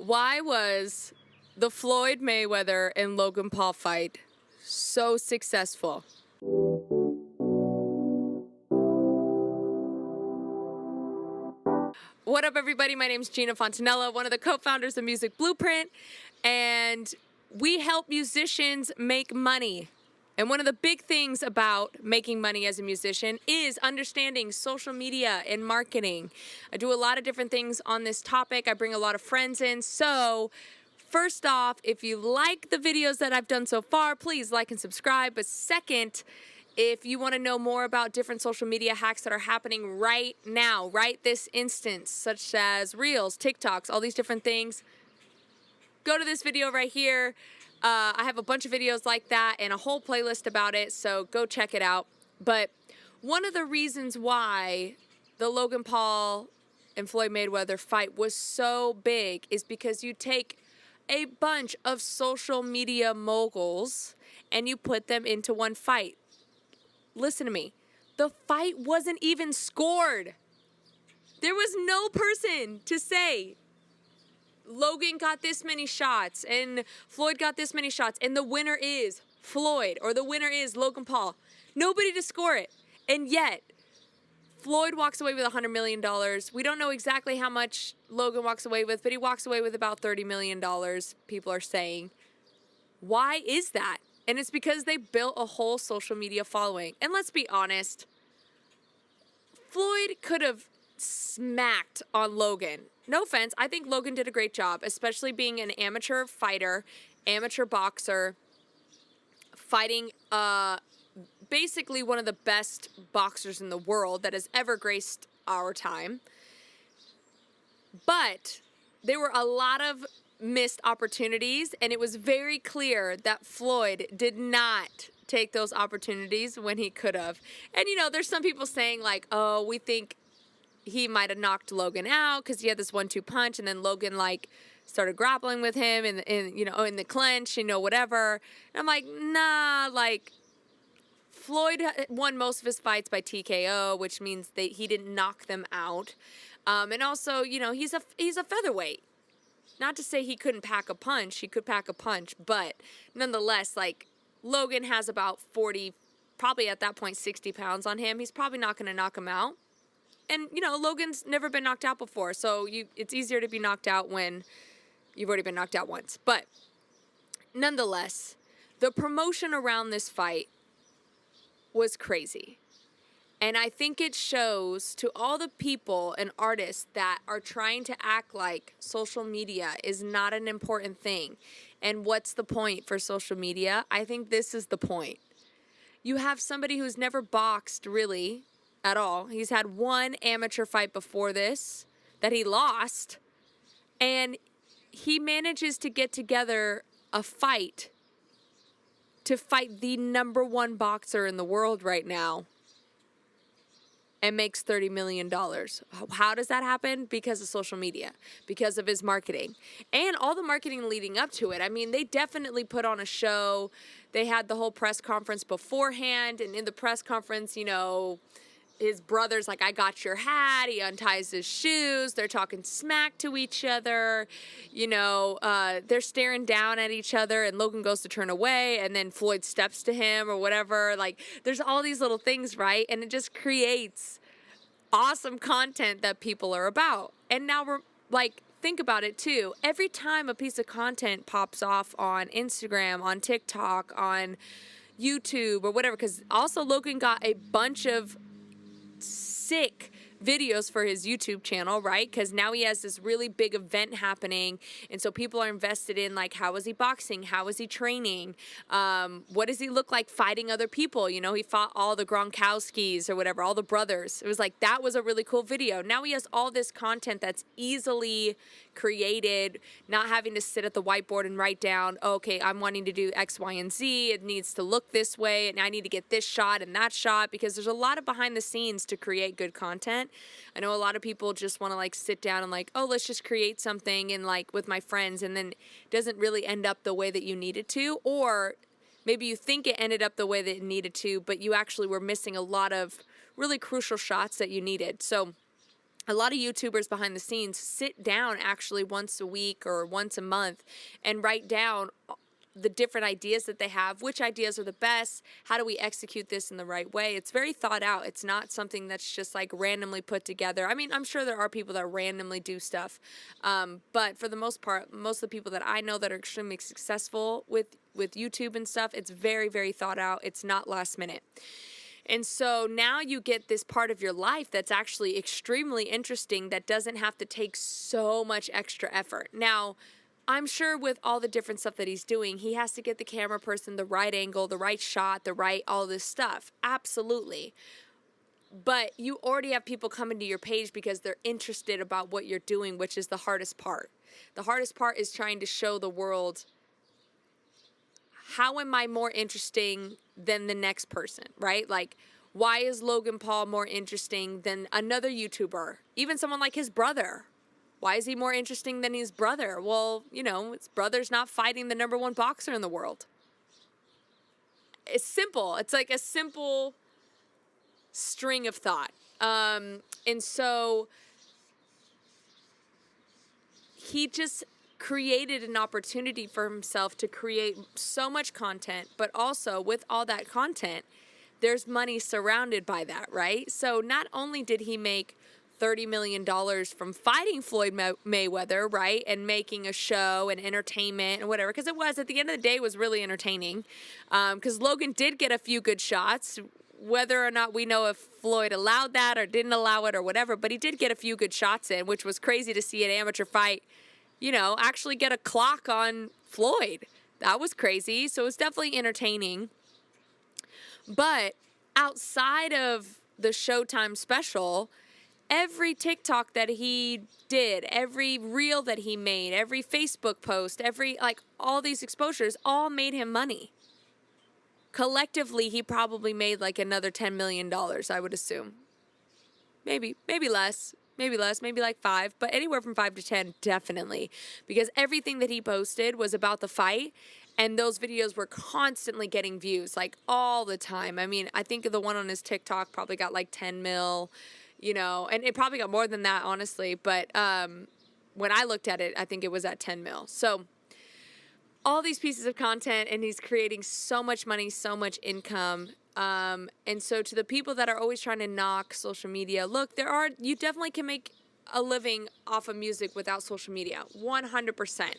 Why was the Floyd Mayweather and Logan Paul fight so successful? What up, everybody? My name's Gina Fontanella, one of the co-founders of Music Blueprint, and we help musicians make money. And one of the big things about making money as a musician is understanding social media and marketing. I do a lot of different things on this topic. I bring a lot of friends in. So first off, if you like the videos that I've done so far, please like and subscribe. But second, if you want to know more about different social media hacks that are happening right now, right this instant, such as Reels, TikToks, all these different things, go to this video right here. I have a bunch of videos like that and a whole playlist about it, so go check it out. But one of the reasons why the Logan Paul and Floyd Mayweather fight was so big is because you take a bunch of social media moguls and you put them into one fight. Listen to me. The fight wasn't even scored. There was no person to say, Logan got this many shots and Floyd got this many shots and the winner is Floyd or the winner is Logan Paul. Nobody to score it. And yet, Floyd walks away with $100 million. We don't know exactly how much Logan walks away with, but he walks away with about $30 million, people are saying. Why is that? And it's because they built a whole social media following. And let's be honest, Floyd could have smacked on Logan. No offense, I think Logan did a great job, especially being an amateur fighter, amateur boxer, fighting basically one of the best boxers in the world that has ever graced our time. But there were a lot of missed opportunities, and it was very clear that Floyd did not take those opportunities when he could have. And, you know, there's some people saying like, oh, we think he might have knocked Logan out because he had this 1-2 punch, and then Logan like started grappling with him in the clinch, whatever. And I'm like, nah, like Floyd won most of his fights by TKO, which means that he didn't knock them out. And also, he's a featherweight. Not to say he couldn't pack a punch. He could pack a punch, but nonetheless, like Logan has about 40, probably at that point 60 pounds on him. He's probably not going to knock him out. And, Logan's never been knocked out before, so it's easier to be knocked out when you've already been knocked out once. But nonetheless, the promotion around this fight was crazy. And I think it shows to all the people and artists that are trying to act like social media is not an important thing. And what's the point for social media? I think this is the point. You have somebody who's never boxed, really, at all. He's had one amateur fight before this that he lost, and he manages to get together a fight to fight the #1 boxer in the world right now and makes $30 million. How does that happen? Because of social media, because of his marketing, and all the marketing leading up to it. I mean, they definitely put on a show. They had the whole press conference beforehand, and in the press conference, his brother's like, I got your hat. He unties his shoes. They're talking smack to each other. They're staring down at each other, and Logan goes to turn away, and then Floyd steps to him or whatever. Like, there's all these little things, right? And it just creates awesome content that people are about. And now we're like, think about it too. Every time a piece of content pops off on Instagram, on TikTok, on YouTube or whatever, because also Logan got a bunch of sick videos for his YouTube channel, right? Because now he has this really big event happening, and so people are invested in like, how is he boxing? How is he training? What does he look like fighting other people? He fought all the Gronkowskis or whatever, all the brothers. It was like, that was a really cool video. Now he has all this content that's easily created, not having to sit at the whiteboard and write down, okay, I'm wanting to do X, Y, and Z. It needs to look this way, and I need to get this shot and that shot, because there's a lot of behind the scenes to create good content. I know a lot of people just want to like sit down and like, oh, let's just create something and like with my friends, and then it doesn't really end up the way that you need it to, or maybe you think it ended up the way that it needed to, but you actually were missing a lot of really crucial shots that you needed. So a lot of YouTubers behind the scenes sit down actually once a week or once a month and write down the different ideas that they have, which ideas are the best, how do we execute this in the right way. It's very thought out. It's not something that's just like randomly put together. I mean, I'm sure there are people that randomly do stuff, but for the most part, most of the people that I know that are extremely successful with YouTube and stuff, it's very, very thought out. It's not last minute. And so now you get this part of your life that's actually extremely interesting that doesn't have to take so much extra effort. Now, I'm sure with all the different stuff that he's doing, he has to get the camera person the right angle, the right shot, all this stuff. Absolutely. But you already have people coming to your page because they're interested about what you're doing, which is the hardest part. The hardest part is trying to show the world, how am I more interesting than the next person, right? Like, why is Logan Paul more interesting than another YouTuber? Even someone like his brother. Why is he more interesting than his brother? Well, his brother's not fighting the number one boxer in the world. It's simple. It's like a simple string of thought. And so he just created an opportunity for himself to create so much content, but also with all that content, there's money surrounded by that, right? So not only did he make $30 million from fighting Floyd Mayweather, right? And making a show and entertainment and whatever. Because it was, at the end of the day, it was really entertaining. Because Logan did get a few good shots. Whether or not we know if Floyd allowed that or didn't allow it or whatever. But he did get a few good shots in, which was crazy to see an amateur fight, actually get a clock on Floyd. That was crazy. So it was definitely entertaining. But outside of the Showtime special, every TikTok that he did, every reel that he made, every Facebook post, all these exposures all made him money. Collectively, he probably made like another $10 million, I would assume. Maybe less, maybe like 5, but anywhere from 5 to 10, definitely. Because everything that he posted was about the fight, and those videos were constantly getting views, like all the time. I mean, I think the one on his TikTok probably got like 10 mil, and it probably got more than that, honestly. But when I looked at it, I think it was at 10 mil. So all these pieces of content, and he's creating so much money, so much income. And so to the people that are always trying to knock social media, look, you definitely can make a living off of music without social media, 100%.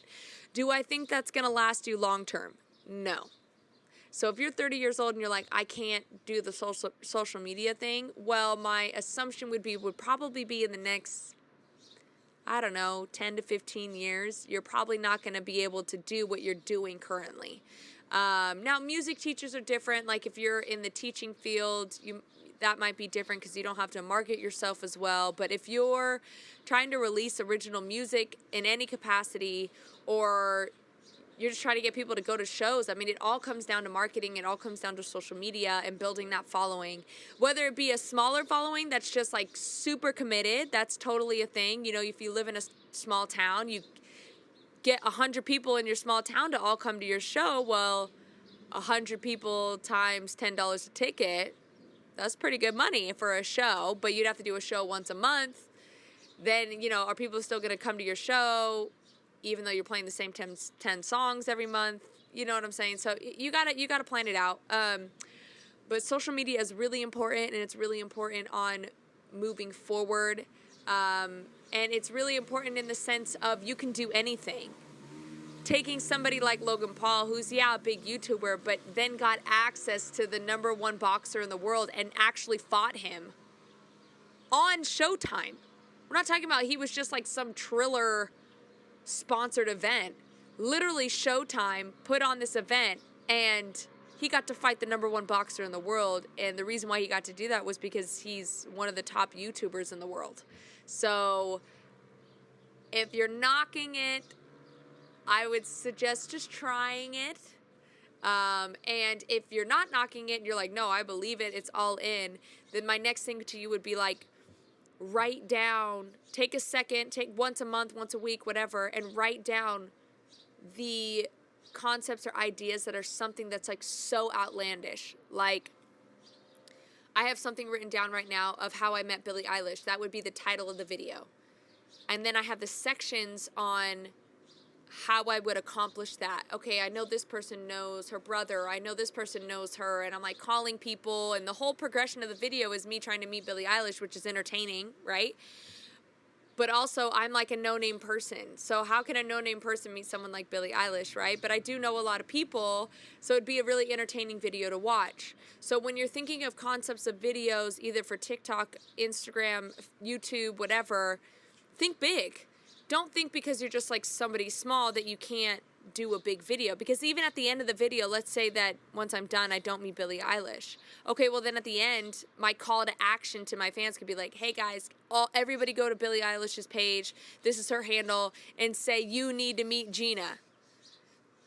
Do I think that's going to last you long term? No. So if you're 30 years old and you're like, I can't do the social media thing, well, my assumption would probably be in the next, I don't know, 10 to 15 years, you're probably not going to be able to do what you're doing currently. Now, music teachers are different. Like if you're in the teaching field, that might be different because you don't have to market yourself as well. But if you're trying to release original music in any capacity, or you're just trying to get people to go to shows, I mean, it all comes down to marketing. It all comes down to social media and building that following. Whether it be a smaller following that's just like super committed, that's totally a thing. If you live in a small town, you get 100 people in your small town to all come to your show. Well, 100 people times $10 a ticket, that's pretty good money for a show. But you'd have to do a show once a month. Then, are people still going to come to your show even though you're playing the same 10 songs every month? You know what I'm saying? So you gotta plan it out. But social media is really important, and it's really important on moving forward. And it's really important in the sense of you can do anything. Taking somebody like Logan Paul, who's, a big YouTuber, but then got access to the number one boxer in the world and actually fought him on Showtime. We're not talking about he was just like some Triller sponsored event. Literally, Showtime put on this event, and he got to fight the number one boxer in the world. And the reason why he got to do that was because he's one of the top YouTubers in the world. So if you're knocking it, I would suggest just trying it. And if you're not knocking it and you're like, no, I believe it, it's all in, then my next thing to you would be like, write down, take a second, take once a month, once a week, whatever, and write down the concepts or ideas that are something that's like so outlandish. Like, I have something written down right now of how I met Billie Eilish. That would be the title of the video. And then I have the sections on how I would accomplish that. Okay, I know this person knows her brother. I know this person knows her. And I'm like calling people. And the whole progression of the video is me trying to meet Billie Eilish, which is entertaining, right? But also, I'm like a no-name person. So how can a no-name person meet someone like Billie Eilish, right? But I do know a lot of people, so it'd be a really entertaining video to watch. So when you're thinking of concepts of videos, either for TikTok, Instagram, YouTube, whatever, think big. Don't think because you're just like somebody small that you can't do a big video. Because even at the end of the video, let's say that once I'm done, I don't meet Billie Eilish. Okay, well then at the end, my call to action to my fans could be like, hey guys, everybody go to Billie Eilish's page. This is her handle, and say you need to meet Gina.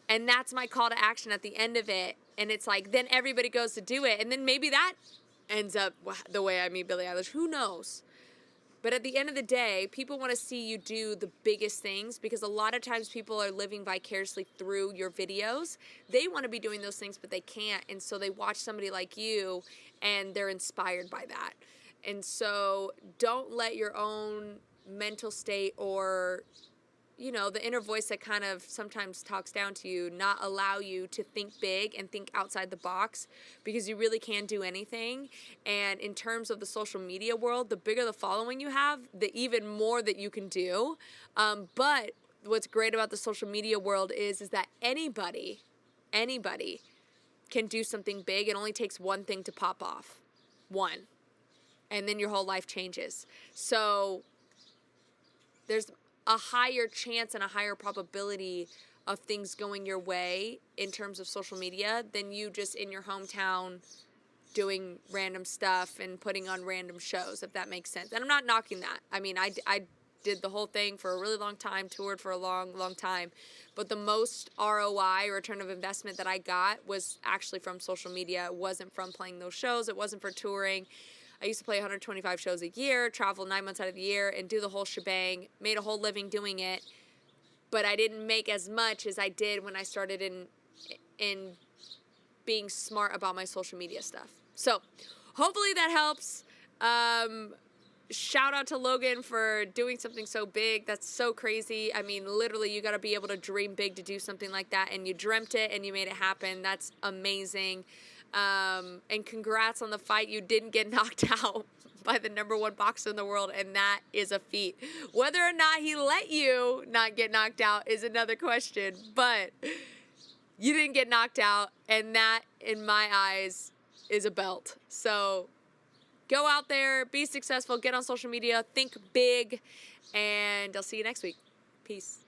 And that's my call to action at the end of it. And it's like, then everybody goes to do it. And then maybe that ends up the way I meet Billie Eilish. Who knows? But at the end of the day, people want to see you do the biggest things, because a lot of times people are living vicariously through your videos. They want to be doing those things, but they can't. And so they watch somebody like you and they're inspired by that. And so don't let your own mental state or, you know, the inner voice that kind of sometimes talks down to you not allow you to think big and think outside the box, because you really can do anything. And in terms of the social media world, the bigger the following you have, the even more that you can do. But what's great about the social media world is that anybody can do something big. It only takes one thing to pop off. One. And then your whole life changes. So there's a higher chance and a higher probability of things going your way in terms of social media than you just in your hometown doing random stuff and putting on random shows, if that makes sense. And I'm not knocking that. I mean, I did the whole thing for a really long time, toured for a long, long time. But the most ROI, return of investment, that I got was actually from social media. It wasn't from playing those shows. It wasn't for touring. I used to play 125 shows a year, travel 9 months out of the year, and do the whole shebang, made a whole living doing it. But I didn't make as much as I did when I started in being smart about my social media stuff. So hopefully that helps. Shout out to Logan for doing something so big. That's so crazy. I mean, literally, you got to be able to dream big to do something like that. And you dreamt it and you made it happen. That's amazing. And congrats on the fight. You didn't get knocked out by the #1 boxer in the world, and that is a feat. Whether or not he let you not get knocked out is another question, but you didn't get knocked out, and that, in my eyes, is a belt. So go out there, be successful, get on social media, think big, and I'll see you next week. Peace.